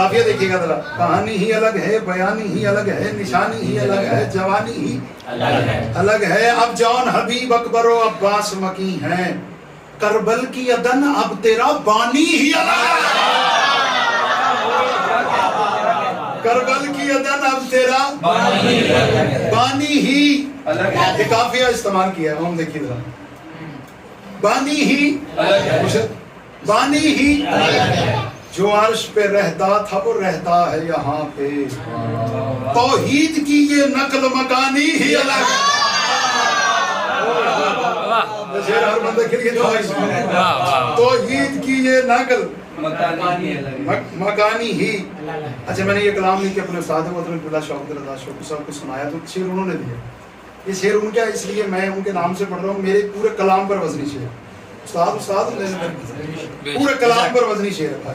قافیہ دیکھیے گا ذرا. کہانی ہی الگ ہے، بیانی ہی الگ ہے، نشانی ہی الگ ہے، جوانی ہی الگ ہے. اب جان حبیب اکبر و عباس مکی ہیں، کربل کی ادن اب تیرا بانی ہی الگ ہے. کربل کی ادن اب تیرا بانی ہی یہ قافیہ استعمال کیا ہے. ہم دیکھیے ذرا. بانی ہی بانی ہی جو عرش پہ رہتا تھا وہ رہتا ہے یہاں پہ. توحید کی یہ نقل مکانی ہی الگ ہے. شعر ہر بندے کے لیے توحید کی یہ نقل مکانی ہی. اچھا میں نے یہ کلام لکھ کے اپنے استاد محترم قبلہ شوکت رضا شوقی صاحب کو سنایا تو شعر انہوں نے دیا. یہ شعر ان کا اس لیے میں ان کے نام سے پڑھ رہا ہوں. میرے پورے کلام پر وزنی شعر. استاد پورے کلام پر وزنی شعر ہے.